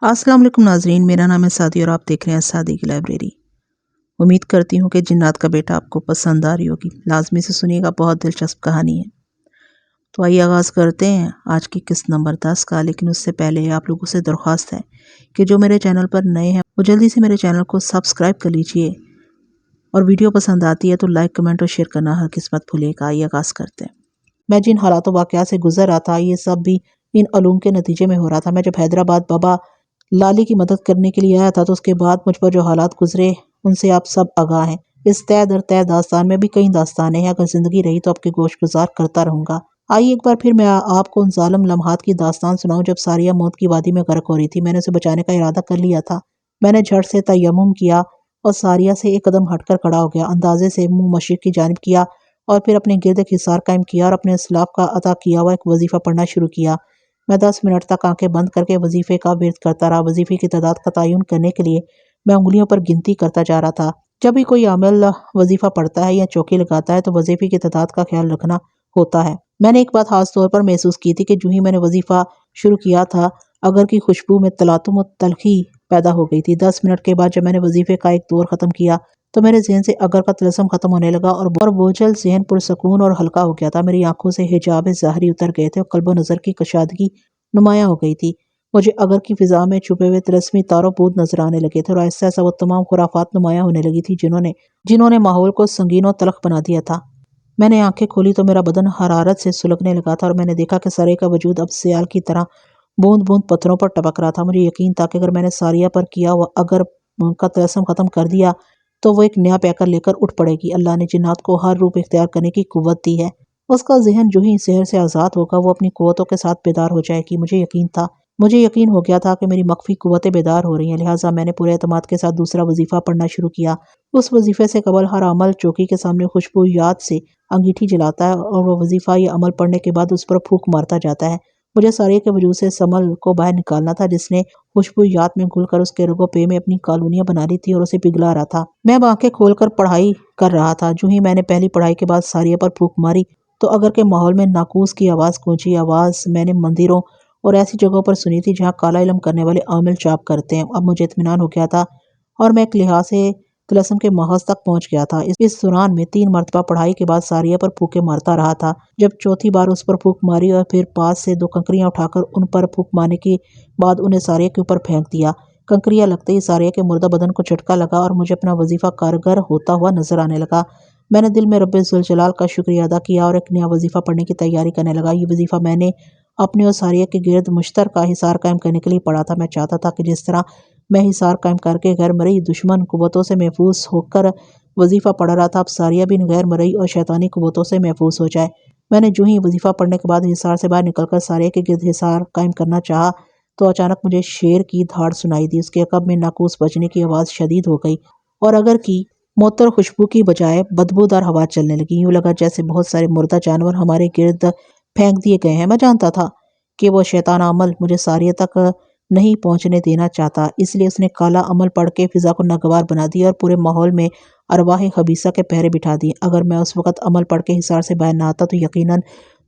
अस्सलाम वालेकुम नाजरीन, मेरा नाम है सादी और आप देख रहे हैं सादी की लाइब्रेरी। उम्मीद करती हूँ कि जिन्नात का बेटा आपको पसंद आ रही होगी। लाजमी से सुनिएगा, बहुत दिलचस्प कहानी है। तो आइए आगाज़ करते हैं आज की किस्त नंबर 10 का। लेकिन उससे पहले आप लोगों से दरख्वास्त है कि जो मेरे चैनल पर नए हैं वो जल्दी से मेरे चैनल को सब्सक्राइब कर लीजिए, और वीडियो पसंद आती है तो लाइक, कमेंट और शेयर करना हर किस मत भूलिएगा। आइए आगाज़ करते हैं। मैं जिन हालातों वाक़यात से गुजर रहा था, ये सब भी इन अलूम के नतीजे में हो रहा था। मैं जब हैदराबाद बाबा लाली की मदद करने के लिए आया था तो उसके बाद मुझ पर जो हालात गुजरे उनसे आप सब आगाह हैं। इस तय दर तय दास्तान में भी कई दास्तानें हैं। अगर जिंदगी रही तो आपके गोश गुजार करता रहूंगा। आइए एक बार फिर मैं आपको उन जालिम लम्हात की दास्तान सुनाऊं जब सारिया मौत की वादी में गर्क हो रही थी। मैंने उसे बचाने का इरादा कर लिया था। मैंने झट से तयम्मुम किया और सारिया से एक कदम हटकर खड़ा हो गया। अंदाजे से मुंह मशरिक की जानिब किया और फिर अपने गिर्द एक हिसार कायम किया और अपने इसलाफ का अता किया हुआ एक वजीफा पढ़ना शुरू किया। मैं 10 मिनट तक आंखें बंद करके वजीफे का विर्द करता रहा। वजीफे की तादाद का तयन करने के लिए मैं उंगलियों पर गिनती करता जा रहा था। जब भी कोई आमिल वजीफा पढ़ता है या चौकी लगाता है तो वजीफे की तादाद का ख्याल रखना होता है। मैंने एक बात खास तौर पर महसूस की थी कि जो ही मैंने वजीफा शुरू किया था, अगर की खुशबू में तलातुम और तलखी पैदा हो गई थी। 10 मिनट के बाद जब मैंने वजीफे का एक दौर ख़त्म किया तो मेरे जहन से अगर का तलस्सुम खत्म होने लगा और बोझल जहन पुरसकून और हल्का हो गया था। मेरी आंखों से हिजाब ज़ाहरी उतर गए थे और कल्बो नज़र की कशादगी नुमाया हो गई थी। मुझे अगर की फिजा में छुपे हुए तिलस्मी तारों बूद नजर आने लगे थे और ऐसा ऐसा वो तमाम खुराफात नुमाया होने लगी थी जिन्होंने माहौल को संगीन और तलख बना दिया था। मैंने आंखें खोली तो मेरा बदन हरारत से सुलगने लगा था और मैंने देखा कि सारे का वजूद अब सियाल की तरह बूंद बूंद पत्थरों पर टपक रहा था। मुझे यकीन था कि अगर मैंने सारिया पर किया हुआ अगर का तलस्सुम खत्म कर दिया तो वो एक नया पैकर लेकर उठ पड़ेगी। अल्लाह ने जिन्नात को हर रूप इख्तियार करने की कुव्वत दी है। उसका जहन जो ही शहर से आज़ाद होगा वो अपनी कुव्वतों के साथ बेदार हो जाएगी। मुझे यकीन हो गया था कि मेरी मख्फी कुव्वतें बेदार हो रही हैं। लिहाजा मैंने पूरे एतमाद के साथ दूसरा वजीफा पढ़ना शुरू किया। उस वजीफे से कबल हर अमल चौकी के सामने खुशबू याद से अंगीठी जलाता है और वह वजीफा या अमल पढ़ने के बाद उस पर फूंक मारता जाता है। मुझे सारिया के वजूद से समल को बाहर निकालना था जिसने खुशबू याद में घुलकर उसके रगो पे में अपनी कॉलोनियां बना ली थी और उसे पिघला रहा था। मैं अब आंखें खोलकर पढ़ाई कर रहा था। जो ही मैंने पहली पढ़ाई के बाद सारिया पर फूंक मारी तो अगर के माहौल में नाकूस की आवाज़ गूंजी। आवाज़ मैंने मंदिरों और ऐसी जगहों पर सुनी थी जहाँ काला इल्म करने वाले आमिल चाप करते हैं। अब मुझे इत्मीनान हो गया था और मैं एक लिहाज से तिलस्सुम के महज तक पहुंच गया था। इस दौरान में 3 मरतबा पढ़ाई के बाद सारिया पर फूंके मारता रहा था। जब चौथी बार उस पर फूंक मारी और फिर पास से 2 कंकरियां उठाकर उन पर फूंक मारने के बाद उन्हें सारिया के ऊपर फेंक दिया। कंकरियां लगते ही सारिया के मुर्दा बदन को झटका लगा और मुझे अपना वजीफा कारगर होता हुआ नजर आने लगा। मैंने दिल में रब्बे जुल जलाल का शुक्रिया अदा किया और एक नया वजीफा पढ़ने की तैयारी करने लगा। ये वजीफा मैंने अपने और सारिया के गिर्द मुश्तरका हिसार कायम करने के लिए पढ़ा था। मैं चाहता था कि जिस तरह मैं हिसार कायम करके गैर मरई दुश्मन कुव्वतों से महफूज होकर वजीफा पढ़ रहा था, अब सारिया भी गैर मरई और शैतानी कुव्वतों से महफूज हो जाए। मैंने जो ही वजीफा पढ़ने के बाद हिसार से बाहर निकलकर सारिया के गिर्द हिसार कायम करना चाहा तो अचानक मुझे शेर की धाड़ सुनाई दी। उसके अकब में नाकूस बजने की आवाज़ शदीद हो गई और अगर की मुअत्तर खुशबू की बजाय बदबूदार हवा चलने लगी। यूं लगा जैसे बहुत सारे मुर्दा जानवर हमारे गिर्द फेंक दिए गए हैं। मैं जानता था कि वो शैतान अमल मुझे सारिया तक नहीं पहुंचने देना चाहता, इसलिए उसने काला अमल पढ़ के फिजा को नागवार बना दिया और पूरे माहौल में अरवाह खबीसा के पहरे बिठा दिए। अगर मैं उस वक्त अमल पढ़ के हिसार से बाहर ना आता तो यकीनन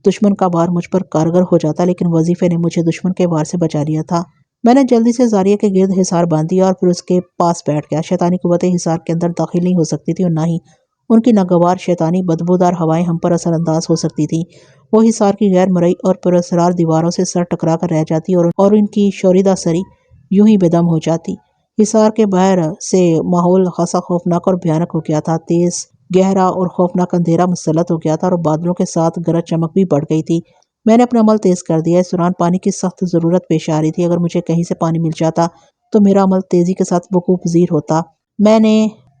दुश्मन का वार मुझ पर कारगर हो जाता, लेकिन वजीफे ने मुझे दुश्मन के वार से बचा लिया था। मैंने जल्दी से जारिया के गिर्द हिसार बांध दिया और फिर उसके पास बैठ गया। शैतानी कुव्वतें हिसार के अंदर दाखिल नहीं हो सकती थी और ना ही उनकी नागवार शैतानी बदबूदार हवाएं हम पर असरअंदाज हो सकती थी। वो हिसार की गैर मरई और पुरअसरार दीवारों से सर टकरा कर रह जाती और इनकी शोरीदा सरी यूं ही बेदम हो जाती। हिसार के बाहर से माहौल खासा खौफनाक और भयानक हो गया था। तेज गहरा और खौफनाक अंधेरा मुसल्लत हो गया था और बादलों के साथ गरज चमक भी बढ़ गई थी। मैंने अपना अमल तेज कर दिया। इस दौरान पानी की सख्त ज़रूरत पेश आ रही थी। अगर मुझे कहीं से पानी मिल जाता तो मेरा अमल तेजी के साथ वकूफ़ पज़ीर होता। मैंने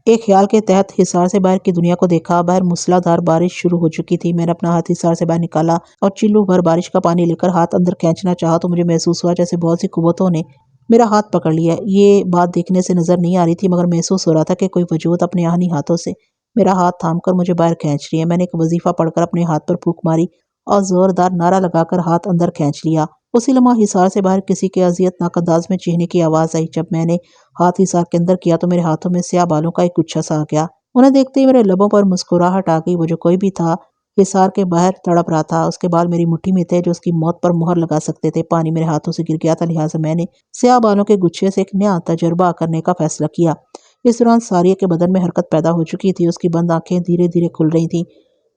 एक ख्याल के तहत हिसार से बाहर की दुनिया को देखा। बाहर मूसलाधार बारिश शुरू हो चुकी थी। मैंने अपना हाथ हिसार से बाहर निकाला और चिल्लू भर बारिश का पानी लेकर हाथ अंदर खींचना चाहा तो मुझे महसूस हुआ जैसे बहुत सी कुव्वतों ने मेरा हाथ पकड़ लिया। ये बात देखने से नजर नहीं आ रही थी, मगर महसूस हो रहा था कि कोई वजूद अपने आहनी हाथों से मेरा हाथ थामकर मुझे बाहर खींच रही है। मैंने एक वजीफा पढ़कर अपने हाथ पर फूंक मारी और जोरदार नारा लगाकर हाथ अंदर खींच लिया। उसी लम्हा हिसार से बाहर किसी के अजियतनाक अंदाज में चीखने की आवाज़ आई। जब मैंने हाथ हिसार के अंदर किया तो मेरे हाथों में स्याह बालों का एक गुच्छा सा आ गया। उन्हें देखते ही मेरे लबों पर मुस्कुराहट आ गई। वो जो कोई भी था حصار کے باہر تڑپ رہا تھا۔ اس کے بال میری مٹھی میں تھے جو اس کی موت پر مہر لگا سکتے تھے۔ پانی میرے ہاتھوں سے گر گیا تھا، لہٰذا میں نے سیاہ بالوں کے گچھے سے ایک نیا تجربہ کرنے کا فیصلہ کیا۔ اس دوران ساریہ کے بدن میں حرکت پیدا ہو چکی تھی، اس کی بند آنکھیں دھیرے دھیرے کھل رہی تھیں۔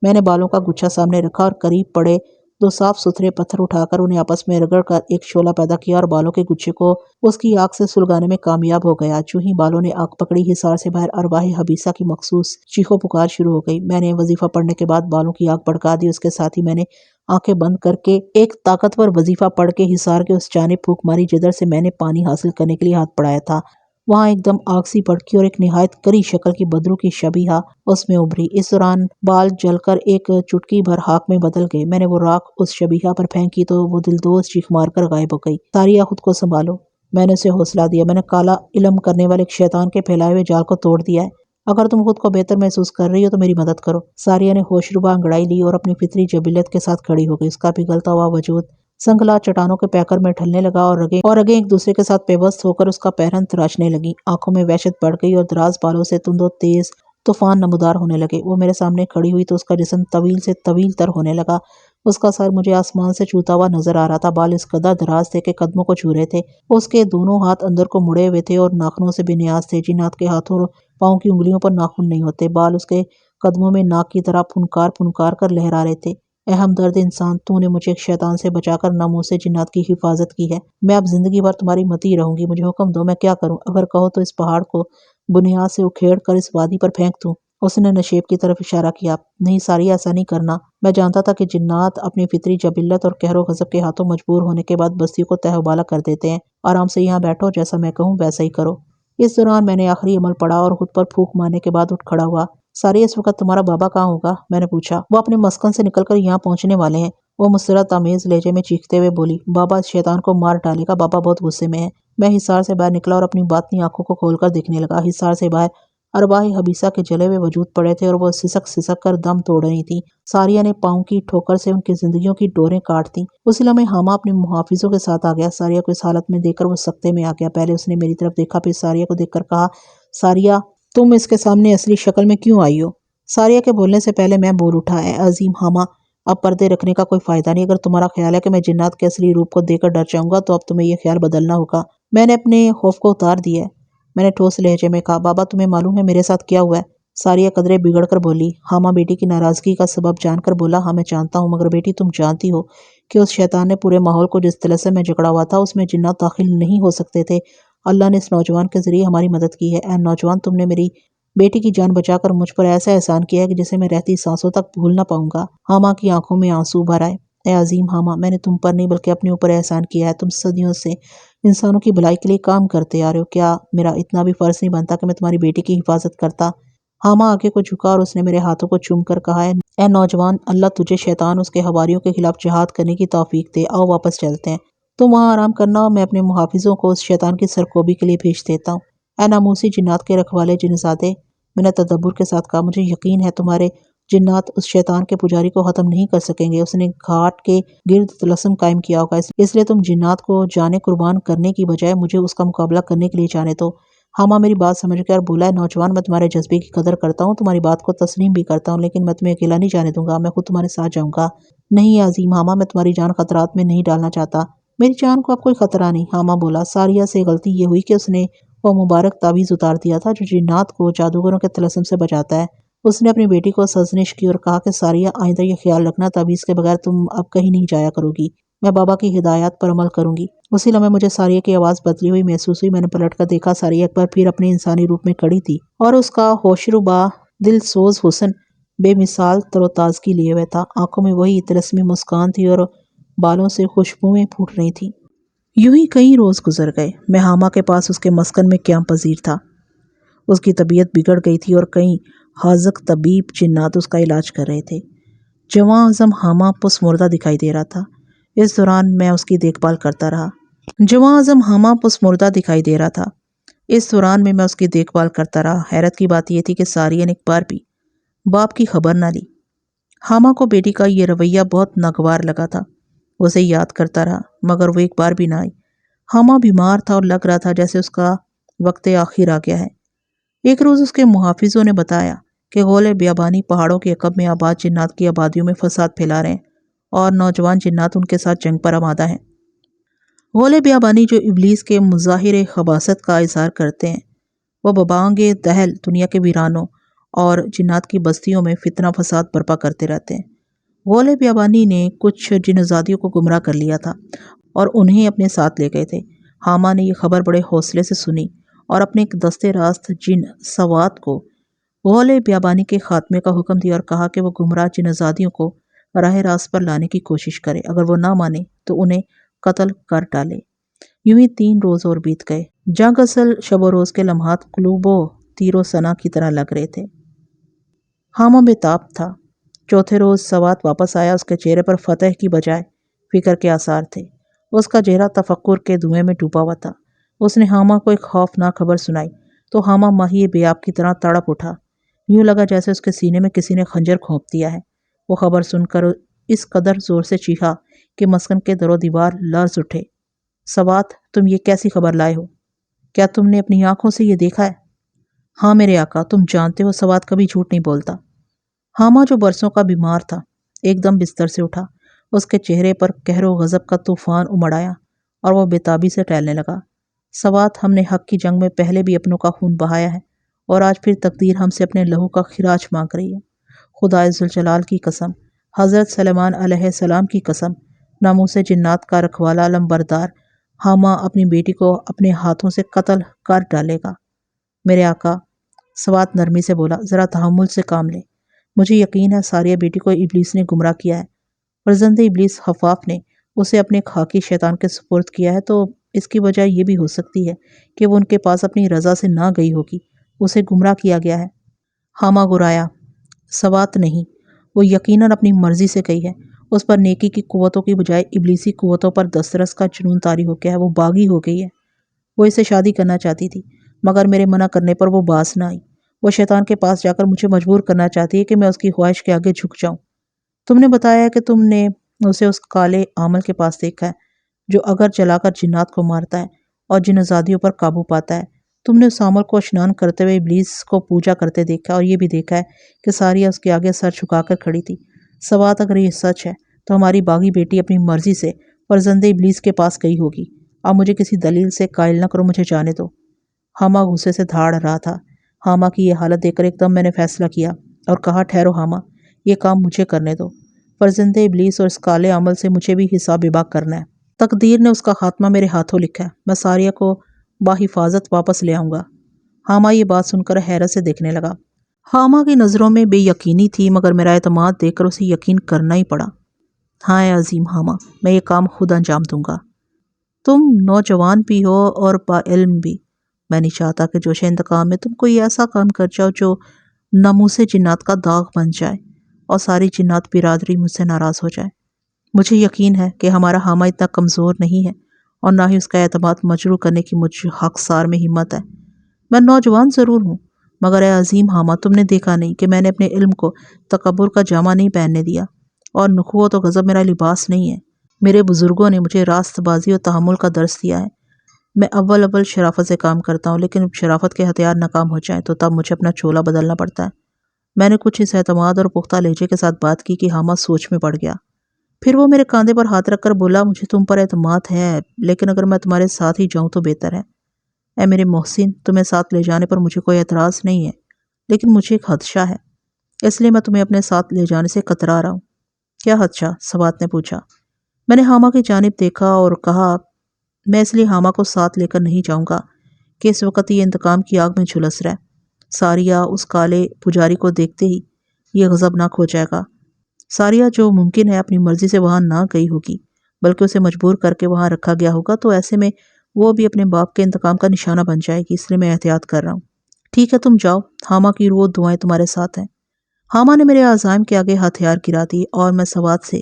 میں نے بالوں کا گچھا سامنے رکھا اور قریب پڑے دو صاف ستھرے پتھر اٹھا کر انہیں آپس میں رگڑ کر ایک شعلہ پیدا کیا اور بالوں کے گچھے کو اس کی آنکھ سے سلگانے میں کامیاب ہو گیا۔ جو ہی بالوں نے آنکھ پکڑی، حصار سے باہر ارواح حبیسہ کی مخصوص چیخو پکار شروع ہو گئی۔ میں نے وظیفہ پڑھنے کے بعد بالوں کی آنکھ بھڑکا دی۔ اس کے ساتھ ہی میں نے آنکھیں بند کر کے ایک طاقتور وظیفہ پڑھ کے حصار کے اس جانب پھونک ماری جدھر سے میں نے پانی حاصل کرنے کے لیے ہاتھ بڑھایا تھا۔ وہاں ایک دم آگ سی بھڑکی اور ایک نہایت کری شکل کی بدرو کی شبیہہ اس میں ابھری۔ اس دوران بال جل کر ایک چٹکی بھر خاک میں بدل گئے۔ میں نے وہ راکھ اس شبیہہ پر پھینکی تو وہ دلدوز چیخ مار کر غائب ہو گئی۔ ساریہ، خود کو سنبھالو، میں نے اسے حوصلہ دیا۔ میں نے کالا علم کرنے والے ایک شیطان کے پھیلائے ہوئے جال کو توڑ دیا ہے۔ اگر تم خود کو بہتر محسوس کر رہی ہو تو میری مدد کرو۔ ساریہ نے ہوش ربا انگڑائی لی اور اپنی فطری جبلت کے ساتھ کھڑی ہو گئی۔ اس کا پگھلتا ہوا وجود سنگلا چٹانوں کے پیکر میں ڈھلنے لگا اور رگیں ایک دوسرے کے ساتھ پیوست ہو کر اس کا پیرہن تراشنے لگیں۔ آنکھوں میں وحشت بڑھ گئی اور دراز بالوں سے تند و تیز طوفان نمودار ہونے لگے۔ وہ میرے سامنے کھڑی ہوئی تو اس کا جسم طویل سے طویل تر ہونے لگا۔ اس کا سر مجھے آسمان سے چھوتا ہوا نظر آ رہا تھا۔ بال اس قدر دراز تھے کہ قدموں کو چھو رہے تھے۔ اس کے دونوں ہاتھ اندر کو مڑے ہوئے تھے اور ناخنوں سے بے نیاز تھے۔ جنات کے ہاتھوں اور پاؤں کی انگلیوں پر ناخن نہیں ہوتے۔ بال اس کے قدموں میں ناک کی طرح پھنکار پھنکار کر لہرا رہے تھے۔ اے ہمدرد انسان، تو نے مجھے ایک شیطان سے بچا کر ناموسے جنات کی حفاظت کی ہے۔ میں اب زندگی بھر تمہاری مطیع رہوں گی۔ مجھے حکم دو، میں کیا کروں؟ اگر کہو تو اس پہاڑ کو بنیاد سے اکھیڑ کر اس وادی پر پھینک دوں۔ اس نے نشیب کی طرف اشارہ کیا۔ نہیں ساریہ، ایسا نہیں کرنا۔ میں جانتا تھا کہ جنات اپنی فطری جبلت اور قہر و غضب کے ہاتھوں مجبور ہونے کے بعد بستیوں کو تہہ و بالا کر دیتے ہیں۔ آرام سے یہاں بیٹھو، جیسا میں کہوں ویسا ہی کرو۔ اس دوران میں نے آخری عمل پڑھا اور خود پر پھونک مارنے کے بعد اٹھ کھڑا ہوا۔ ساریہ، اس وقت تمہارا بابا کہاں ہوگا؟ میں نے پوچھا۔ وہ اپنے مسکن سے نکل کر یہاں پہنچنے والے ہیں، وہ مسرت آمیز لہجے میں چیختے ہوئے بولی۔ بابا اس شیطان کو مار ڈالے گا، بابا بہت غصے میں ہے۔ میں حصار سے باہر نکلا اور اپنی باطنی آنکھوں کو کھول کر دیکھنے لگا۔ حصار سے باہر ارواح حبیسہ کے جلے ہوئے وجود پڑے تھے اور وہ سسک سسک کر دم توڑ رہی تھیں۔ ساریہ نے پاؤں کی ٹھوکر سے ان کی زندگیوں کی ڈوریں کاٹ دیں۔ اسی لمحے حامہ اپنے محافظوں کے ساتھ آ گیا۔ ساریہ کو اس حالت میں دیکھ کر وہ سکتے میں آ گیا۔ پہلے اس نے میری طرف دیکھا، پھر ساریہ کو دیکھ کر کہا، ساریہ، تم اس کے سامنے اصلی شکل میں کیوں آئی ہو؟ ساریہ کے بولنے سے پہلے میں بول اٹھا، اے عظیم حامہ، اب پردے رکھنے کا کوئی فائدہ نہیں۔ اگر تمہارا خیال ہے کہ میں جنات کے اصلی روپ کو دیکھ کر ڈر جاؤں گا تو اب تمہیں یہ خیال بدلنا ہوگا۔ میں نے اپنے خوف کو اتار دیا ہے۔ میں نے ٹھوس لہجے میں کہا، بابا تمہیں معلوم ہے میرے ساتھ کیا ہوا ہے؟ ساریہ قدرے بگڑ کر بولی۔ حامہ بیٹی کی ناراضگی کا سبب جان کر بولا، ہاں میں جانتا ہوں، مگر بیٹی تم جانتی ہو کہ اس شیطان نے پورے ماحول کو جس طلسم میں جکڑا ہوا تھا اس میں جنات داخل نہیں ہو سکتے تھے۔ اللہ نے اس نوجوان کے ذریعے ہماری مدد کی ہے۔ اے نوجوان، تم نے میری بیٹی کی جان بچا کر مجھ پر ایسا احسان کیا ہے کہ جسے میں رہتی سانسوں تک بھول نہ پاؤں گا۔ حامہ کی آنکھوں میں آنسو بھر آئے۔ اے عظیم حامہ، میں نے تم پر نہیں بلکہ اپنے اوپر احسان کیا ہے۔ تم صدیوں سے انسانوں کی بھلائی کے لیے کام کرتے آ رہے ہو، کیا میرا اتنا بھی فرض نہیں بنتا کہ میں تمہاری بیٹی کی حفاظت کرتا؟ حامہ آگے کو جھکا اور اس نے میرے ہاتھوں کو چوم کر کہا، اے نوجوان، اللہ تجھے شیطان اس کے حواریوں کے خلاف جہاد کرنے کی توفیق دے۔ آؤ واپس چلتے ہیں، تم وہاں آرام کرنا اور میں اپنے محافظوں کو اس شیطان کی سرکوبی کے لیے بھیج دیتا ہوں۔ اے ناموسی جنات کے رکھوالے جنزادے، میں نے تدبر کے ساتھ کہا، مجھے یقین ہے تمہارے جنات اس شیطان کے پجاری کو ختم نہیں کر سکیں گے۔ اس نے گھاٹ کے گرد طلسم قائم کیا ہوگا، اس لیے تم جنات کو جانیں قربان کرنے کی بجائے مجھے اس کا مقابلہ کرنے کے لیے جانے دو۔ حامہ میری بات سمجھ کر بولا، ہے نوجوان، میں تمہارے جذبے کی قدر کرتا ہوں، تمہاری بات کو تسلیم بھی کرتا ہوں، لیکن میں تمہیں اکیلا نہیں جانے دوں گا، میں خود تمہارے ساتھ جاؤں گا۔ نہیں عظیم حامہ، میں تمہاری جان خطرات میں نہیں ڈالنا چاہتا۔ میری جان کو اب کوئی خطرہ نہیں، حامہ بولا۔ ساریہ سے غلطی یہ ہوئی کہ اس نے وہ مبارک تعویذ اتار دیا تھا جو جنات کو جادوگروں کے طلسم سے بچاتا ہے۔ اس نے اپنی بیٹی کو سرزنش کی اور کہا کہ ساریہ، آئندہ یہ خیال رکھنا تعویذ کے بغیر تم اب کہیں نہیں جایا کرو گی، میں بابا کی ہدایات پر عمل کروں گی۔ اسی لمحے مجھے ساریہ کی آواز بدلی ہوئی محسوس ہوئی۔ میں نے پلٹ کر دیکھا، ساریہ ایک بار پھر اپنے انسانی روپ میں کھڑی تھی اور اس کا ہوشربا دل سوز حسن بے مثال تر و تازگی لیے ہوئے تھا۔ آنکھوں میں وہی طلسمی مسکان تھی اور بالوں سے خوشبوئیں پھوٹ رہی تھیں۔ یوں ہی کئی روز گزر گئے۔ میں حامہ کے پاس اس کے مسکن میں قیام پذیر تھا۔ اس کی طبیعت بگڑ گئی تھی اور کئی حاذق طبیب جنات اس کا علاج کر رہے تھے۔ جواں عظم حامہ پس مردہ دکھائی دے رہا تھا۔ اس دوران میں اس کی دیکھ بھال کرتا رہا۔ جواں عظم حامہ پس مردہ دکھائی دے رہا تھا۔ اس دوران میں اس کی دیکھ بھال کرتا رہا۔ حیرت کی بات یہ تھی کہ ساریہ نے ایک بار بھی باپ کی خبر نہ لی۔ حامہ کو بیٹی کا یہ رویہ بہت ناگوار لگا تھا۔ اسے یاد کرتا رہا، مگر وہ ایک بار بھی نہ آئی۔ حامہ بیمار تھا اور لگ رہا تھا جیسے اس کا وقت آخر آ گیا ہے۔ ایک روز اس کے محافظوں نے بتایا کہ غول بیابانی پہاڑوں کے عقب میں آباد جنات کی آبادیوں میں فساد پھیلا رہے ہیں اور نوجوان جنات ان کے ساتھ جنگ پر آمادہ ہیں۔ غول بیابانی جو ابلیس کے مظاہر خباثت کا اظہار کرتے ہیں، وہ ببانگ دہل دنیا کے ویرانوں اور جنات کی بستیوں میں فتنہ فساد برپا کرتے رہتے ہیں۔ غول بیابانی نے کچھ جنزادیوں کو گمراہ کر لیا تھا اور انہیں اپنے ساتھ لے گئے تھے۔ حاما نے یہ خبر بڑے حوصلے سے سنی اور اپنے ایک دستے راست جن سوات کو غول بیابانی کے خاتمے کا حکم دیا اور کہا کہ وہ گمراہ جنزادیوں کو راہ راست پر لانے کی کوشش کرے، اگر وہ نہ مانے تو انہیں قتل کر ڈالے۔ یوں ہی 3 روز اور بیت گئے۔ جنگ اصل شب و روز کے لمحات قلوب و تیر و سنا کی طرح لگ رہے تھے۔ حاما بے تاب تھا۔ چوتھے روز سوات واپس آیا۔ اس کے چہرے پر فتح کی بجائے فکر کے آثار تھے۔ اس کا چہرہ تفکر کے دھوئیں میں ڈوبا ہوا تھا۔ اس نے حاما کو ایک خوفناک خبر سنائی تو حاما ماہی بیاب کی طرح تڑپ اٹھا۔ یوں لگا جیسے اس کے سینے میں کسی نے خنجر گھونپ دیا ہے۔ وہ خبر سن کر اس قدر زور سے چیخا کہ مسکن کے در و دیوار لرز اٹھے۔ سوات، تم یہ کیسی خبر لائے ہو؟ کیا تم نے اپنی آنکھوں سے یہ دیکھا ہے؟ ہاں میرے آقا، تم جانتے ہو سوات کبھی جھوٹ نہیں بولتا۔ حاما جو برسوں کا بیمار تھا ایک دم بستر سے اٹھا۔ اس کے چہرے پر قہر و غضب کا طوفان امڑ آیا اور وہ بے تابی سے ٹہلنے لگا۔ سوات، ہم نے حق کی جنگ میں پہلے بھی اپنوں کا خون بہایا ہے اور آج پھر تقدیر ہم سے اپنے لہو کا خراج مانگ رہی ہے۔ خدا ذوالجلال کی قسم، حضرت سلیمان علیہ السلام کی قسم، ناموس جنات کا رکھوالا علم بردار حاما اپنی بیٹی کو اپنے ہاتھوں سے قتل کر ڈالے گا۔ میرے آقا، سوات نرمی سے بولا، ذرا تحمل سے کام لے۔ مجھے یقین ہے ساریہ بیٹی کو ابلیس نے گمراہ کیا ہے۔ فرزند ابلیس خفاف نے اسے اپنے خاکی شیطان کے سپرد کیا ہے، تو اس کی وجہ یہ بھی ہو سکتی ہے کہ وہ ان کے پاس اپنی رضا سے نہ گئی ہوگی، اسے گمراہ کیا گیا ہے۔ حاما گرایا، سوات نہیں، وہ یقیناً اپنی مرضی سے گئی ہے۔ اس پر نیکی کی قوتوں کی بجائے ابلیسی قوتوں پر دسترس کا جنون طاری ہو گیا ہے، وہ باغی ہو گئی ہے۔ وہ اسے شادی کرنا چاہتی تھی مگر میرے منع کرنے پر وہ باز نہ آئی۔ وہ شیطان کے پاس جا کر مجھے مجبور کرنا چاہتی ہے کہ میں اس کی خواہش کے آگے جھک جاؤں۔ تم نے بتایا ہے کہ تم نے اسے اس کالے عامل کے پاس دیکھا ہے جو اگر جلا کر جنات کو مارتا ہے اور جنزادیوں پر قابو پاتا ہے۔ تم نے اس عامل کو اشنان کرتے ہوئے ابلیس کو پوجا کرتے دیکھا اور یہ بھی دیکھا ہے کہ ساریہ اس کے آگے سر جھکا کر کھڑی تھی۔ سوات، اگر یہ سچ ہے تو ہماری باغی بیٹی اپنی مرضی سے فرزند ابلیس کے پاس گئی ہوگی۔ اب مجھے کسی دلیل سے قائل نہ کرو، مجھے جانے دو۔ حاما غصے سے دھاڑ رہا تھا۔ حاما کی یہ حالت دیکھ کر ایک دم میں نے فیصلہ کیا اور کہا، ٹھہرو حاما، یہ کام مجھے کرنے دو۔ فرزند ابلیس اور اس کالے عمل سے مجھے بھی حساب باق کرنا ہے۔ تقدیر نے اس کا خاتمہ میرے ہاتھوں لکھا ہے۔ میں ساریہ کو باحفاظت واپس لے آؤں گا۔ حاما یہ بات سن کر حیرت سے دیکھنے لگا۔ حاما کی نظروں میں بے یقینی تھی مگر میرا اعتماد دیکھ کر اسے یقین کرنا ہی پڑا۔ ہاں اے عظیم حاما، میں یہ کام خود انجام دوں گا۔ تم نوجوان بھی ہو اور با علم بھی۔ میں نہیں چاہتا کہ جوش انتقام میں تم کوئی ایسا کام کر جاؤ جو ناموس جنات کا داغ بن جائے اور ساری جنات برادری مجھ سے ناراض ہو جائے۔ مجھے یقین ہے کہ ہمارا حاما اتنا کمزور نہیں ہے اور نہ ہی اس کا اعتماد مجروح کرنے کی مجھ حقصار میں ہمت ہے۔ میں نوجوان ضرور ہوں مگر اے عظیم حاما، تم نے دیکھا نہیں کہ میں نے اپنے علم کو تکبر کا جامہ نہیں پہننے دیا اور نخوت و غضب میرا لباس نہیں ہے۔ میرے بزرگوں نے مجھے راست بازی اور تحمل کا درس دیا ہے۔ میں اول شرافت سے کام کرتا ہوں، لیکن شرافت کے ہتھیار ناکام ہو جائیں تو تب مجھے اپنا چولہ بدلنا پڑتا ہے۔ میں نے کچھ اس اعتماد اور پختہ لہجے کے ساتھ بات کی کہ حاما سوچ میں پڑ گیا۔ پھر وہ میرے کاندھے پر ہاتھ رکھ کر بولا، مجھے تم پر اعتماد ہے لیکن اگر میں تمہارے ساتھ ہی جاؤں تو بہتر ہے۔ اے میرے محسن، تمہیں ساتھ لے جانے پر مجھے کوئی اعتراض نہیں ہے لیکن مجھے ایک خدشہ ہے، اس لیے میں تمہیں اپنے ساتھ لے جانے سے کترا رہا ہوں۔ کیا خدشہ؟ سوات نے پوچھا۔ میں نے حاما کی جانب دیکھا اور کہا، میں اس لیے حاما کو ساتھ لے کر نہیں جاؤں گا کہ اس وقت یہ انتقام کی آگ میں جھلس رہا ہے۔ ساریہ اس کالے پجاری کو دیکھتے ہی یہ غضبناک ہو جائے گا۔ ساریہ جو ممکن ہے اپنی مرضی سے وہاں نہ گئی ہوگی بلکہ اسے مجبور کر کے وہاں رکھا گیا ہوگا، تو ایسے میں وہ بھی اپنے باپ کے انتقام کا نشانہ بن جائے گی، اس لیے میں احتیاط کر رہا ہوں۔ ٹھیک ہے، تم جاؤ، حاما کی روح دعائیں تمہارے ساتھ ہیں۔ حاما نے میرے عزائم کے آگے ہتھیار گرا دیے اور میں سوات سے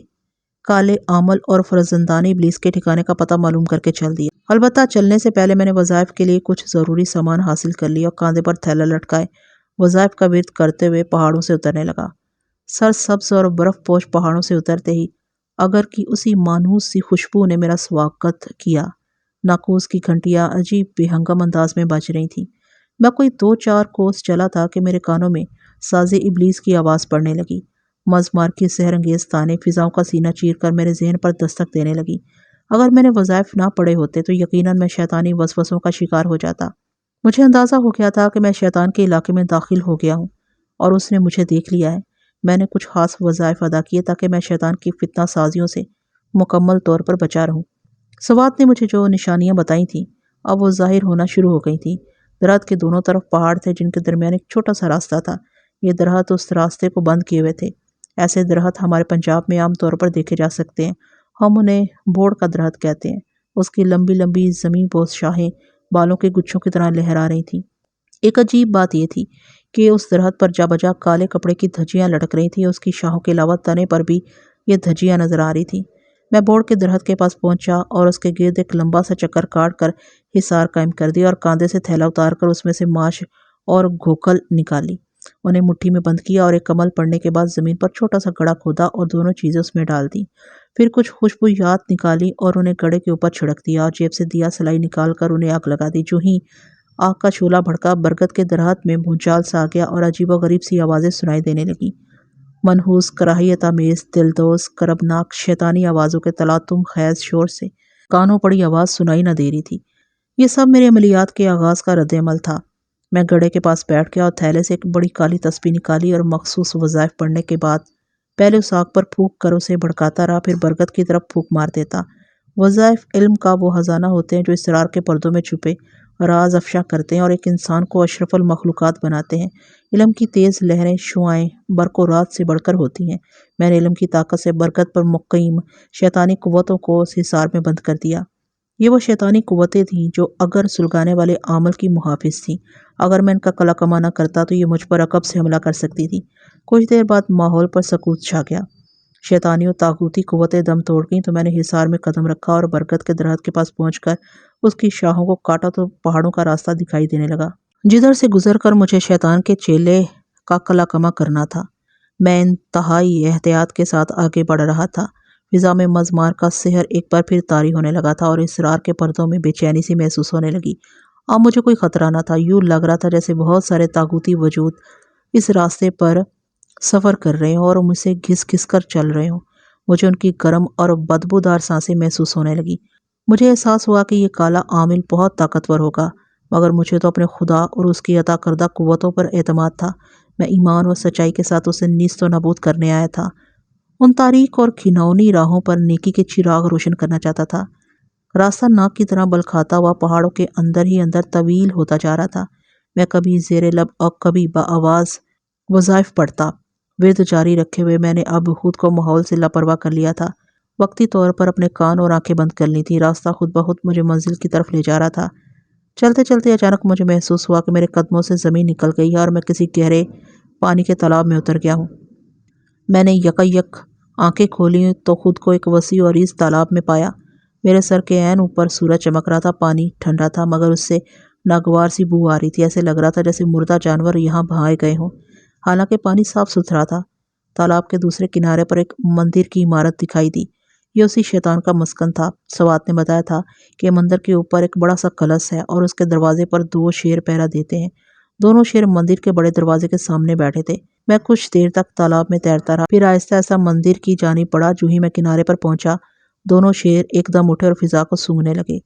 کالے عامل اور فرزندان ابلیس کے ٹھکانے کا پتہ معلوم کر کے چل دیا۔ البتہ چلنے سے پہلے میں نے وظائف کے لیے کچھ ضروری سامان حاصل کر لیا اور کاندھے پر تھیلا لٹکائے وظائف کا ورد کرتے ہوئے پہاڑوں سے اترنے لگا۔ سر سبز اور برف پوش پہاڑوں سے اترتے ہی اگر کی اسی مانوس سی خوشبو نے میرا سواگت کیا۔ ناقوس کی گھنٹیاں عجیب بے ہنگم انداز میں بج رہی تھیں۔ میں کوئی 2-4 کوس چلا تھا کہ میرے کانوں میں साज़ इबलीस की आवाज़ पड़ने लगी। मज़मार के सहरंगेज़ ताने फ़िज़ाओं का सीना चीर कर मेरे ज़हन पर दस्तक देने लगी। अगर मैंने वज़ाइफ ना पढ़े होते तो यकीनन मैं शैतानी वसवसों का शिकार हो जाता। मुझे अंदाज़ा हो गया था कि मैं शैतान के इलाके में दाखिल हो गया हूँ और उसने मुझे देख लिया है। मैंने कुछ ख़ास वज़ाइफ अदा किए ताकि मैं शैतान की फितना साजियों से मुकम्मल तौर पर बचा रहूँ। सवात ने मुझे जो निशानियाँ बताई थीं अब वो ज़ाहिर होना शुरू हो गई थीं। दरख्त के दोनों तरफ पहाड़ थे जिनके दरमियान एक छोटा सा रास्ता था। ये दरख्त उस रास्ते को बंद किए हुए थे। ऐसे दरख्त हमारे पंजाब में आम तौर पर देखे जा सकते हैं। हम उन्हें बोड़ का दरख्त कहते हैं। उसकी लंबी लंबी ज़मीं बोस शाखें बालों के गुच्छों की तरह लहरा रही थीं। एक अजीब बात यह थी कि उस दरख्त पर जा काले कपड़े की धज्जियां लटक रही थी। उसकी शाहों के अलावा तने पर भी ये धज्जियां नजर आ रही थी। मैं बोड़ के दरख्त के पास पहुंचा और उसके गिर्द एक लंबा सा चक्कर काट कर हिसार कायम कर दिया और कांधे से थैला उतार कर उसमें से माश और घोकल निकाली। उन्हें मुट्ठी में बंद किया और एक कमल पड़ने के बाद ज़मीन पर छोटा सा गड़ा खोदा और दोनों चीज़ें उसमें डाल दी। फिर कुछ खुशबूयात निकाली और उन्हें गड़े के ऊपर छिड़क दिया और जेब से दिया सलाई निकाल कर उन्हें आग लगा दी। जो ही आग का शोला भड़का, बरगद के दरख्त में भूचाल सा आ गया और अजीबोगरीब सी आवाज़ें सुनाई देने लगीं। मनहूस, कराहियत-आमेज़, दिलदोज़, करबनाक, शैतानी आवाज़ों के तलातुम ख़ैज़ शोर से कानों पड़ी आवाज़ सुनाई न दे रही थी। ये सब मेरे अमलियात के आगाज़ का रद्द-ए-अमल था। मैं गड्ढे के पास बैठ गया और थैले से एक बड़ी काली तस्बीह निकाली और मखसूस वज़ाइफ पढ़ने के बाद पहले उस आग पर फूंक कर उसे भड़काता रहा, फिर बरगद की तरफ फूंक मार देता। वज़ाइफ इल्म का वो ख़ज़ाना होते हैं जो इसरार के पर्दों में छुपे राज अफ़शा करते हैं और एक इंसान को अशरफुल मखलूक़ात बनाते हैं। इल्म की तेज़ लहरें शुआएं बरक़ रात से बढ़कर होती हैं। मैंने इल्म की ताकत से बरगद पर मुक़ीम शैतानी क़ुव्वतों को उस हिसार में बंद कर दिया। ये वो शैतानी क़ुव्वतें थीं जो अगर सुलगाने वाले आमल की मुहाफ़िज़ थीं। अगर मैं इनका कलाकमा न करता तो ये मुझ पर अकब से हमला कर सकती थी। कुछ देर बाद माहौल पर सकूत छा गया। शैतानी और तागूती क़ुव्वतें दम तोड़ गईं तो मैंने हिसार में कदम रखा और बरगद के दरख्त के पास पहुंचकर उसकी शाहों को काटा तो पहाड़ों का रास्ता दिखाई देने लगा, जिधर से गुजर कर मुझे शैतान के चेले का कलाकमा करना था। मैं इंतहाई एहतियात के साथ आगे बढ़ रहा था। फ़िज़ा में मज़मार का सहर एक बार फिर तारी होने लगा था और इसरार के पर्दों में बेचैनी सी महसूस होने लगी। अब मुझे कोई ख़तरा न था। यूँ लग रहा था जैसे बहुत सारे तागूती वजूद इस रास्ते पर सफ़र कर रहे हों और मुझसे घिस घिस कर चल रहे हों। मुझे उनकी गर्म और बदबूदार सांसें महसूस होने लगी। मुझे एहसास हुआ कि ये काला आमिल बहुत ताकतवर होगा, मगर मुझे तो अपने खुदा और उसकी अता करदा क़ुव्वतों पर एतमाद था। मैं ईमान और सच्चाई के साथ उसे नीस्त व नाबूद करने आया था। उन तारीक और घिनौनी राहों पर नेकी के चिराग रोशन करना चाहता था। रास्ता नाक की तरह बल खाता हुआ पहाड़ों के अंदर ही अंदर तवील होता जा रहा था। मैं कभी ज़ेरे लब और कभी बाआवाज़ वज़ाइफ पढ़ता। विर्द जारी रखे हुए मैंने अब खुद को माहौल से लापरवाह कर लिया था। वक्ती तौर पर अपने कान और आंखें बंद कर ली थी। रास्ता खुद ब खुद मुझे मंजिल की तरफ ले जा रहा था। चलते चलते अचानक मुझे महसूस हुआ कि मेरे कदमों से ज़मीन निकल गई है और मैं किसी गहरे पानी के तालाब में उतर गया हूँ। मैंने यकयक आंखें खोली तो खुद को एक वसी और इस तालाब में पाया। मेरे सर के ऐन ऊपर सूरज चमक रहा था। पानी ठंडा था मगर उससे नागवार सी बू आ रही थी। ऐसे लग रहा था जैसे मुर्दा जानवर यहाँ बहाए गए हों। हालांकि पानी साफ सुथरा था। तालाब के दूसरे किनारे पर एक मंदिर की इमारत दिखाई दी। ये उसी शैतान का मस्कन था। सवात ने बताया था कि मंदिर के ऊपर एक बड़ा सा कलश है और उसके दरवाजे पर 2 शेर पहरा देते हैं। दोनों शेर मंदिर के बड़े दरवाजे के सामने बैठे थे। मैं कुछ देर तक तालाब में तैरता रहा, फिर आहिस्ता आहिस्ता मंदिर की जानिब बढ़ा। जो ही मैं किनारे पर पहुंचा, दोनों शेर एकदम उठे और फिजा को सूंघने लगे।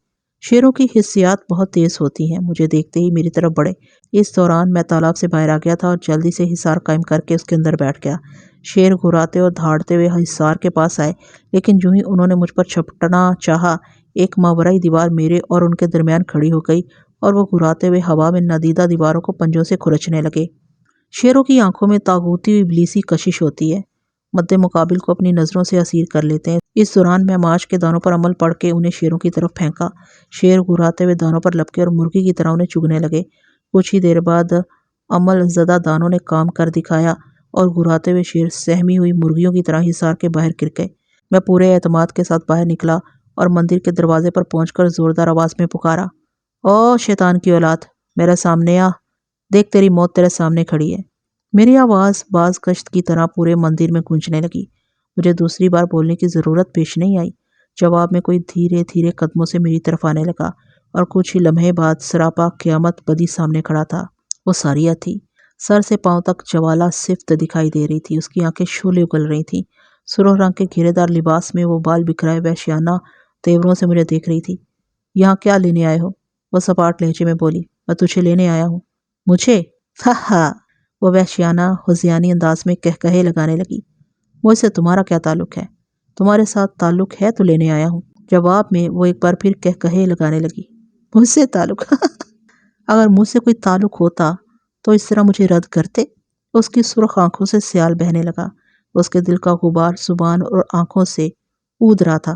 शेरों की हिस्सियात बहुत तेज होती हैं। मुझे देखते ही मेरी तरफ बढ़े। इस दौरान मैं तालाब से बाहर आ गया था और जल्दी से हिसार कायम करके उसके अंदर बैठ गया। शेर घुराते और धाड़ते हुए हिसार के पास आए, लेकिन जो ही उन्होंने मुझ पर झपटना चाहा, एक मावराई दीवार मेरे और उनके दरमियान खड़ी हो गई और वो घुराते हुए हवा में नदीदा दीवारों को पंजों से खुरचने लगे। शेरों की आंखों में तागूती इब्लीसी कशिश होती है। मद्दे मुकाबिल को अपनी नज़रों से असीर कर लेते हैं। इस दौरान मैं माश के दानों पर अमल पढ़ के उन्हें शेरों की तरफ फेंका। शेर घुराते हुए दानों पर लपके और मुर्गी की तरह उन्हें चुगने लगे। कुछ ही देर बाद अमल ज़दा दानों ने काम कर दिखाया और घुराते हुए शेर सहमी हुई मुर्गियों की तरह हिसार के बाहर गिर गए। मैं पूरे एतमाद के साथ बाहर निकला और मंदिर के दरवाजे पर पहुंचकर ज़ोरदार आवाज़ में पुकारा, ओ शैतान की औलाद, मेरे सामने आ, देख तेरी मौत तेरे सामने खड़ी है। मेरी आवाज़ बाज गश्त की तरह पूरे मंदिर में गूंजने लगी। मुझे दूसरी बार बोलने की ज़रूरत पेश नहीं आई। जवाब में कोई धीरे धीरे कदमों से मेरी तरफ आने लगा और कुछ ही लम्हे बाद सरापा क़यामत बदी सामने खड़ा था। वो सारिया थी। سر سے پاؤں تک جوالا صفت دکھائی دے رہی تھی، اس کی آنکھیں شعلے اگل رہی تھیں۔ سرخ رنگ کے گھیرے دار لباس میں وہ بال بکھرائے وحشیانہ تیوروں سے مجھے دیکھ رہی تھی۔ یہاں کیا لینے آئے ہو؟ وہ سپاٹ لہجے میں بولی۔ میں تجھے لینے آیا ہوں۔ مجھے؟ ہا ہا، وہ وحشیانہ ہذیانی انداز میں کہکہے لگانے لگی۔ مجھ سے تمہارا کیا تعلق ہے؟ تمہارے ساتھ تعلق ہے تو لینے آیا ہوں۔ جواب میں وہ ایک بار پھر کہکہے لگانے لگی۔ مجھ سے تعلق؟ اگر مجھ سے کوئی تعلق ہوتا تو اس طرح مجھے رد کرتے؟ اس کی سرخ آنکھوں سے سیال بہنے لگا۔ اس کے دل کا غبار زبان اور آنکھوں سے اود رہا تھا۔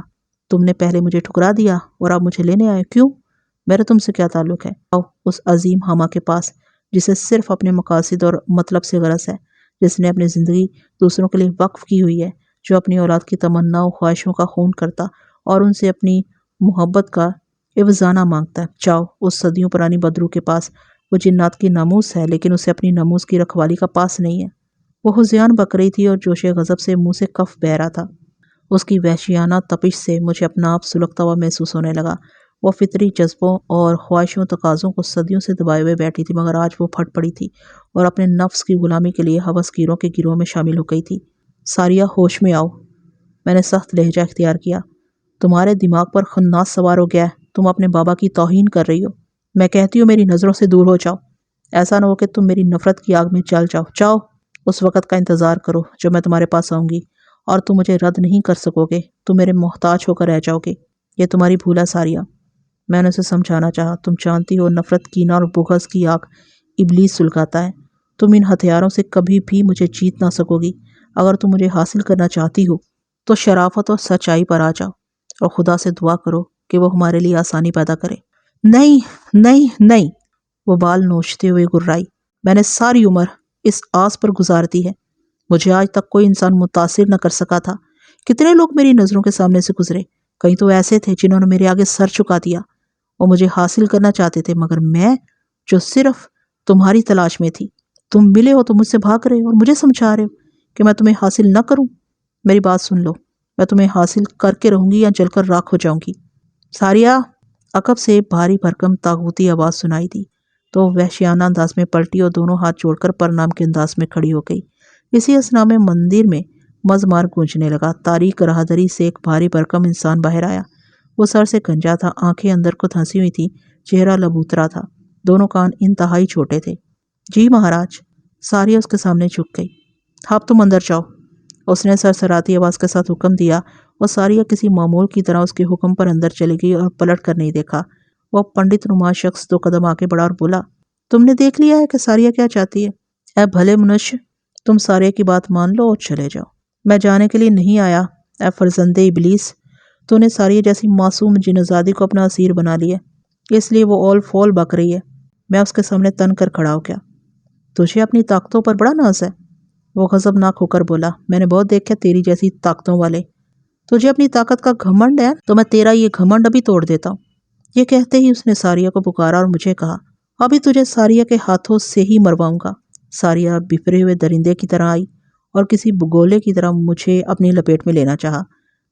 تم نے پہلے مجھے ٹھکرا دیا اور اب مجھے لینے آئے، کیوں؟ میرا تم سے کیا تعلق ہے؟ آؤ اس عظیم ہمہ کے پاس جسے صرف اپنے مقاصد اور مطلب سے غرض ہے، جس نے اپنی زندگی دوسروں کے لیے وقف کی ہوئی ہے، جو اپنی اولاد کی تمنا و خواہشوں کا خون کرتا اور ان سے اپنی محبت کا عوضانہ مانگتا ہے۔ جاؤ اس صدیوں پرانی بدرو کے پاس، وہ جنات کی ناموس ہے لیکن اسے اپنی ناموس کی رکھوالی کا پاس نہیں ہے۔ وہ ہذیان بک رہی تھی اور جوش غضب سے منہ سے کف بہہ رہا تھا۔ اس کی وحشیانہ تپش سے مجھے اپنا آپ سلگتا ہوا محسوس ہونے لگا۔ وہ فطری جذبوں اور خواہشوں تقاضوں کو صدیوں سے دبائے ہوئے بیٹھی تھی، مگر آج وہ پھٹ پڑی تھی اور اپنے نفس کی غلامی کے لیے ہوس گیروں کے گروہ میں شامل ہو گئی تھی۔ ساریہ، ہوش میں آؤ، میں نے سخت لہجہ اختیار کیا۔ تمہارے دماغ پر خناس سوار ہو گیا ہے، تم اپنے بابا کی توہین کر رہی ہو۔ میں کہتی ہوں میری نظروں سے دور ہو جاؤ، ایسا نہ ہو کہ تم میری نفرت کی آگ میں جل جاؤ۔ جاؤ اس وقت کا انتظار کرو جو میں تمہارے پاس آؤں گی، اور تم مجھے رد نہیں کر سکو گے، تم میرے محتاج ہو کر رہ جاؤ گے۔ یہ تمہاری بھول ہے ساریہ۔ میں نے اسے سمجھانا چاہا، تم جانتی ہو نفرت، کینہ اور بغض کی آگ ابلیس سلگاتا ہے۔ تم ان ہتھیاروں سے کبھی بھی مجھے جیت نہ سکو گی۔ اگر تم مجھے حاصل کرنا چاہتی ہو تو شرافت اور سچائی پر آ جاؤ اور خدا سے دعا کرو کہ وہ ہمارے لیے آسانی پیدا کرے۔ نہیں نہیں نہیں، وہ بال نوچتے ہوئے گرائی۔ میں نے ساری عمر اس آس پر گزار دی ہے، مجھے آج تک کوئی انسان متاثر نہ کر سکا تھا۔ کتنے لوگ میری نظروں کے سامنے سے گزرے، کئی تو ایسے تھے جنہوں نے میرے آگے سر چکا دیا۔ وہ مجھے حاصل کرنا چاہتے تھے، مگر میں جو صرف تمہاری تلاش میں تھی، تم ملے ہو تو مجھ سے بھاگ رہے ہو اور مجھے سمجھا رہے ہو کہ میں تمہیں حاصل نہ کروں۔ میری بات سن لو، میں تمہیں حاصل کر کے رہوں گی یا جل کر راکھ ہو جاؤں گی۔ ساریہ، عقب سے بھاری بھرکم طاغوتی آواز سنائی دی تو وہ وحشیانہ انداز میں پلٹی اور دونوں ہاتھ جوڑ کر پرنام کے انداز میں کھڑی ہو گئی۔ اسی اثنا میں مندر میں مزمار گونجنے لگا۔ تاریک راہدری سے ایک بھاری بھرکم انسان باہر آیا۔ وہ سر سے گنجا تھا، آنکھیں اندر کو دھنسی ہوئی تھی، چہرہ لبوترا تھا، دونوں کان انتہائی چھوٹے تھے۔ جی مہاراج۔ ساریہ اس کے سامنے جھک گئی۔ اب تم اندر جاؤ، اس نے سرسراتی آواز کے ساتھ حکم دیا، اور ساریہ کسی معمول کی طرح اس کے حکم پر اندر چلی گئی اور پلٹ کر نہیں دیکھا۔ وہ پنڈت نما شخص 2 قدم آگے بڑھا اور بولا، تم نے دیکھ لیا ہے کہ ساریہ کیا چاہتی ہے؟ اے بھلے منش، تم ساریہ کی بات مان لو اور چلے جاؤ۔ میں جانے کے لیے نہیں آیا، اے فرزند ابلیس، تو نے ساریہ جیسی معصوم جنزادی کو اپنا اسیر بنا لیا، اس لیے وہ اول فول بک رہی ہے۔ میں اس کے سامنے تن کر کھڑا ہو گیا۔ تجھے اپنی طاقتوں پر بڑا ناز ہے، وہ غضبناک ہو کر بولا۔ میں نے بہت دیکھا تیری جیسی طاقتوں والے، تجھے اپنی طاقت کا گھمنڈ ہے تو میں تیرا یہ گھمنڈ ابھی توڑ دیتا ہوں۔ یہ کہتے ہی اس نے ساریہ کو پکارا اور مجھے کہا، ابھی تجھے ساریہ کے ہاتھوں سے ہی مرواؤں گا۔ ساریہ بفرے ہوئے درندے کی طرح آئی اور کسی بگولے کی طرح مجھے اپنی لپیٹ میں لینا چاہا،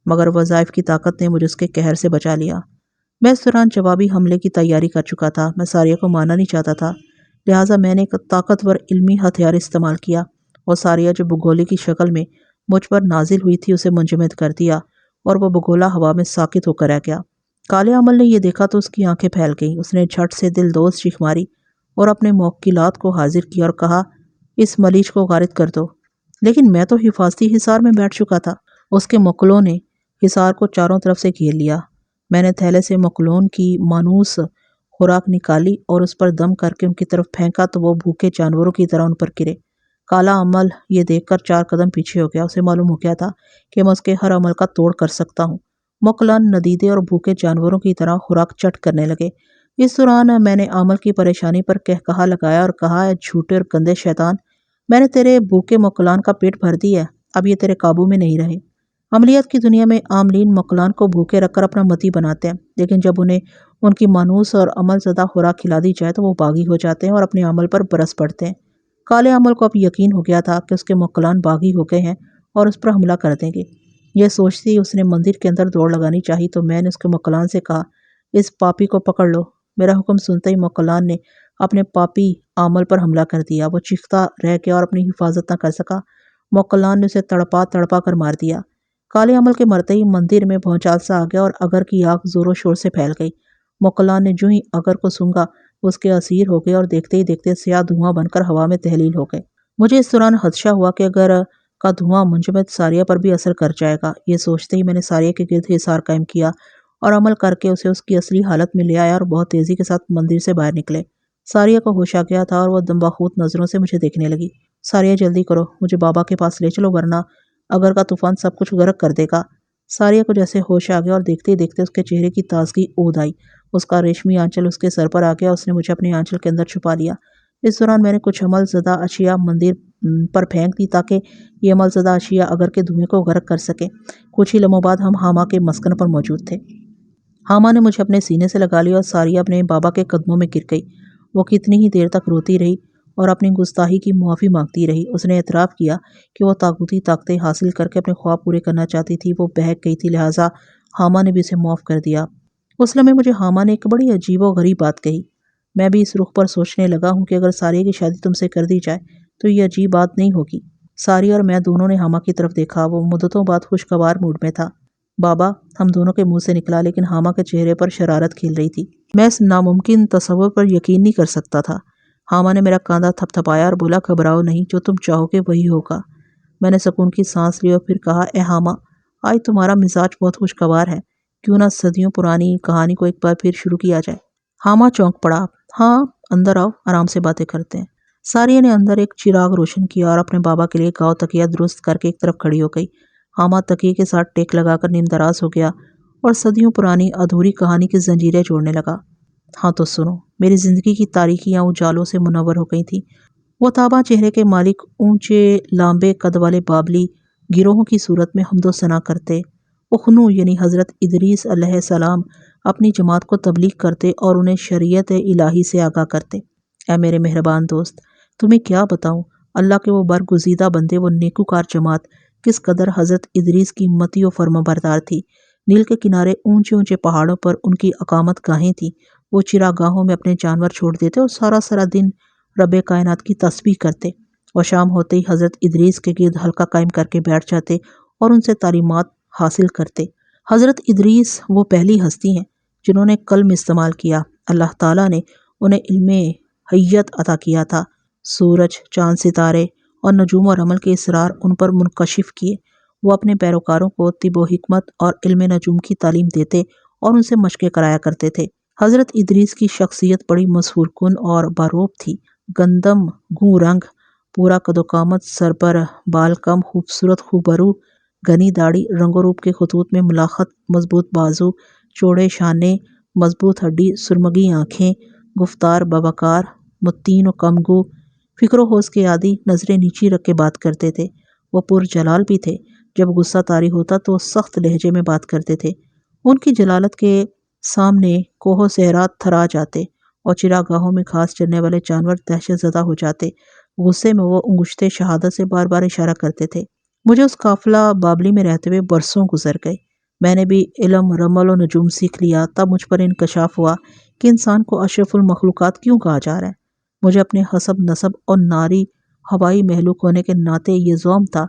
مگر وظائف کی طاقت نے مجھے اس کے قہر سے بچا لیا۔ میں اس دوران جوابی حملے کی تیاری کر چکا تھا۔ میں ساریہ کو مارنا نہیں چاہتا تھا، لہٰذا میں نے ایک طاقتور علمی ہتھیار استعمال کیا اور ساریہ جو بگولے کی شکل میں مجھ پر نازل ہوئی تھی اسے منجمد کر دیا اور وہ بگولا ہوا میں ساکت ہو کر رہ گیا۔ کالے عمل نے یہ دیکھا تو اس کی آنکھیں پھیل گئیں۔ اس نے جھٹ سے دل دوز چیخ ماری اور اپنے موکلات کو حاضر کیا اور کہا، اس ملیچ کو غارت کر دو۔ لیکن میں تو حفاظتی حصار میں بیٹھ چکا تھا۔ اس کے موکلوں نے حصار کو چاروں طرف سے گھیر لیا۔ میں نے تھیلے سے موکلون کی مانوس خوراک نکالی اور اس پر دم کر کے ان کی طرف پھینکا تو وہ بھوکے جانوروں کی طرح ان پر گرے۔ کالا عمل یہ دیکھ کر 4 قدم پیچھے ہو گیا۔ اسے معلوم ہو گیا تھا کہ میں اس کے ہر عمل کا توڑ کر سکتا ہوں۔ موکلان ندیدے اور بھوکے جانوروں کی طرح خوراک چٹ کرنے لگے۔ اس دوران میں نے عمل کی پریشانی پر کہا لگایا اور کہا، اے جھوٹے اور گندے شیطان، میں نے تیرے بھوکے موکلان کا پیٹ بھر دیا ہے، اب یہ تیرے قابو میں نہیں رہے۔ عملیات کی دنیا میں عاملین موکلان کو بھوکے رکھ کر اپنا متی بناتے ہیں، لیکن جب انہیں ان کی مانوس اور عمل زدہ خوراک کھلا دی جائے تو وہ باغی ہو جاتے ہیں اور اپنے عمل پر برس پڑتے ہیں۔ کالے عمل کو اب یقین ہو گیا تھا کہ اس کے موکلان باغی ہو گئے ہیں اور اس پر حملہ کر دیں گے۔ یہ سوچتے ہی اس نے مندر کے اندر دوڑ لگانی چاہی تو میں نے اس کے موکلان سے کہا، اس پاپی کو پکڑ لو۔ میرا حکم سنتے ہی موکلان نے اپنے پاپی आमल पर हमला कर दिया। वो चीखता रह गया और अपनी हिफाजत न कर सका। मोक्कलान ने उसे तड़पा तड़पा कर मार दिया। काले अमल के मरते ही मंदिर में भौचाल सा आ गया और अगर की आग जोरों शोर से फैल गई। मोक्कलान ने जो ही अगर को सूंघा उसके असीर हो गए और देखते ही देखते स्याह धुआं बनकर हवा में तहलील हो गए। मुझे इस दौरान खदशा हुआ कि अगर का धुआं मुंजमद सारिया पर भी असर कर जाएगा। ये सोचते ही मैंने सारिया के गिर्द हिसार कायम किया और अमल करके उसे उसकी असली हालत में ले आया और बहुत तेजी के साथ मंदिर से बाहर निकले। सारिया को होश आ गया था और वह दम्बाखूत नजरों से मुझे देखने लगी। सारिया जल्दी करो, मुझे बाबा के पास ले चलो वरना अगर का तूफान सब कुछ गर्क कर देगा। सारिया को जैसे होश आ गया और देखते ही देखते उसके चेहरे की ताजगी ओद आई। उसका रेशमी आंचल उसके सर पर आ गया। उसने मुझे अपने आंचल के अंदर छुपा लिया। इस दौरान मैंने कुछ अमल ज़दा अशिया मंदिर पर फेंक दी ताकि ये अमल ज़दा अशिया अगर के धुएं को गर्क कर सके। कुछ ही लम्हों बाद हम हामा के मस्कन पर मौजूद थे। हामा ने मुझे अपने सीने से लगा लिया और सारिया अपने बाबा के कदमों में गिर गई। वो कितनी ही देर तक रोती रही और अपनी गुस्ताही की मुआफ़ी मांगती रही। उसने एतराफ़ किया कि वो ताकूती ताकतें हासिल करके अपने ख्वाब पूरे करना चाहती थी। वो बहक गई थी, लिहाजा हामा ने भी उसे माफ़ कर दिया। उस लम्हे मुझे हामा ने एक बड़ी अजीब व गरीब बात कही। मैं भी इस रुख पर सोचने लगा हूँ कि अगर सारिया की शादी तुमसे कर दी जाए तो ये अजीब बात नहीं होगी। सारिया और मैं दोनों ने हामा की तरफ देखा। वो मुद्दतों बाद खुशगवार मूड में था। बाबा, हम दोनों के मुंह से निकला, लेकिन हामा के चेहरे पर शरारत खिल रही थी। मैं इस नामुमकिन तसव्वुर पर यकीन नहीं कर सकता था। हामा ने मेरा कांधा थपथपाया और बोला, घबराओ नहीं, जो तुम चाहोगे वही होगा। मैंने सुकून की सांस ली और फिर कहा, ए हामा, आज तुम्हारा मिजाज बहुत खुशगवार है, क्यों ना सदियों पुरानी कहानी को एक बार फिर शुरू किया जाए। हामा चौंक पड़ा। हाँ, अंदर आओ, आराम से बातें करते हैं। सारिया ने अंदर एक चिराग रोशन किया और अपने बाबा के लिए गाँव तकिया दुरुस्त करके एक तरफ खड़ी हो गई। हामा तकिए के साथ टेक लगाकर नीमदराज हो गया और सदियों पुरानी अधूरी कहानी की जंजीरें जोड़ने लगा। हाँ तो सुनो, मेरी जिंदगी की तारीकियां उजालों से मुनव्वर हो गई थी। वो ताबा चेहरे के मालिक ऊंचे लांबे कद वाले बाबली गिरोहों की सूरत में हमदो सना करते। उखनू यानी हज़रत इदरीस अलैहिस्सलाम अपनी जमात को तबलीग करते और उन्हें शरीयत इलाही से आगाह करते। ऐ मेरे मेहरबान दोस्त, तुम्हें क्या बताऊं, अल्लाह के वो बरगुज़ीदा बंदे, वो नेकुकार जमात किस कदर हज़रत इदरीस की मती व फर्माबरदार थी। नील के किनारे ऊंचे ऊंचे पहाड़ों पर उनकी अकामत गाहें थीं। वो चिरागाहों में अपने जानवर छोड़ देते और सारा सारा दिन रब कायनात की तस्बीह करते और शाम होते ही हज़रत इदरीस के गिर्द हल्का कायम करके बैठ जाते और उनसे तालीमात हासिल करते। हज़रत इदरीस वो पहली हस्ती हैं जिन्होंने कल्म इस्तेमाल किया। अल्लाह ताला ने उन्हें इल्मे हय्यत अता किया था। सूरज, चाँद, सितारे और नजूम और अमल के इसरार उन पर मुनकशिफ किए। वो अपने पैरोकारों को तिबो हिकमत और इल्म नजूम की तालीम देते और उनसे मशक़ें कराया करते थे। हज़रत इदरीस की शख्सियत बड़ी मसहूर कुन और बारोब थी। गंदम गूं रंग, पूरा कदोकामत, सर पर बाल कम, खूबसूरत खूबरू, घनी दाढ़ी, रंगो रूप के खतूत में मुलाखत, मजबूत बाजू, चौड़े शाने, मजबूत हड्डी, सुरमगी आँखें, गुफ्तार बवकार, मुत्तीन और कमगू, फ़िक्र होश के आदि, नज़रें नीची रख के बात करते थे। वो पुरजलाल भी थे। जब गुस्सा तारी होता तो सख्त लहजे में बात करते थे। उनकी जलालत के सामने कोहो सहरा थरा जाते और चिरागाहों में घास चरने वाले जानवर दहशत ज़दा हो जाते। गुस्से में वो अंगुश्ते शहादत से बार बार इशारा करते थे। मुझे उस काफिला बाबली में रहते हुए बरसों गुजर गए। मैंने भी इल्म, रमल और नजूम सीख लिया। तब मुझ पर इंकशाफ हुआ कि इंसान को अशरफुल मखलूक़ात क्यों कहा जा रहा है। मुझे अपने हसब नसब और नारी हवाई महलूक होने के नाते ये ज़ौम था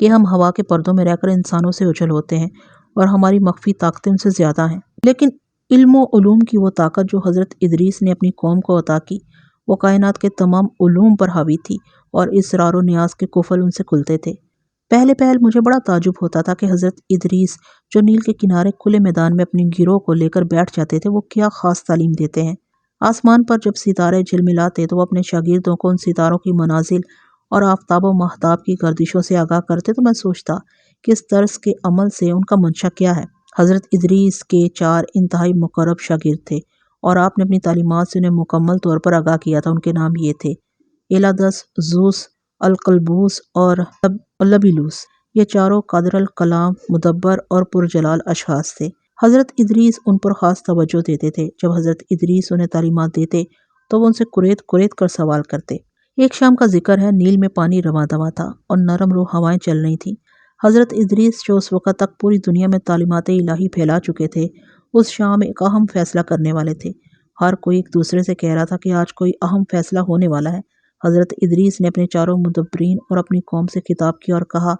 कि हम हवा के पर्दों में रहकर इंसानों से उछल होते हैं और हमारी मख्फी ताकतें उनसे ज़्यादा हैं। लेकिन इल्म व उलूम की वो ताकत जो हज़रत इदरीस ने अपनी कौम को अता की, वो कायनात के तमाम उलूम पर हावी थी और इसरार व नियाज के कुफल उनसे खुलते थे। पहले पहल मुझे बड़ा ताजुब होता था कि हज़रत इदरीस जो नील के किनारे खुले मैदान में अपनी गिरोह को लेकर बैठ जाते थे, वो क्या ख़ास तालीम देते हैं। आसमान पर जब सितारे झिलमिलाते तो वो अपने शागिर्दों को उन सितारों की मनाजिल और आफताब व महताब की गर्दिशों से आगाह करते। तो मैं सोचता कि इस तर्ज के अमल से उनका मंशा क्या है। हज़रत इदरीस के 4 इंतहाई मुकर्रब शागिर्द थे और आपने अपनी तालीमात से उन्हें मुकम्मल तौर पर आगाह किया था। उनके नाम ये थे, एलादस, जूस, अलकलबूस और लबिलूस। ये चारों कादिर अल कलाम, मुदब्बर और पुरजलाल अशखास थे। हज़रत इदरीस उन पर ख़ास तवज्जो देते थे। जब हज़रत इदरीस उन्हें तालीमात देते तो वो उनसे कुरेद कुरेद कर सवाल करते। एक शाम का जिक्र है, नील में पानी रवा दवा था और नरम रूह हवाएं चल रही थीं। हज़रत इदरीस जो उस वक़्त तक पूरी दुनिया में तालीमात इलाही फैला चुके थे, उस शाम एक अहम फ़ैसला करने वाले थे। ہر کوئی ایک دوسرے سے کہہ رہا تھا کہ آج کوئی اہم فیصلہ ہونے والا ہے۔ حضرت ادریس نے اپنے چاروں مدبرین اور اپنی قوم سے خطاب کیا اور کہا،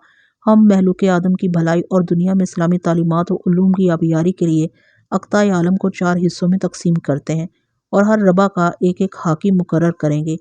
ہم مخلوق آدم کی بھلائی اور دنیا میں اسلامی تعلیمات و علوم کی آبیاری کے لیے اقطاع عالم کو 4 حصوں میں تقسیم کرتے ہیں اور ہر ربع کا ایک ایک حاکم مقرر کریں گے۔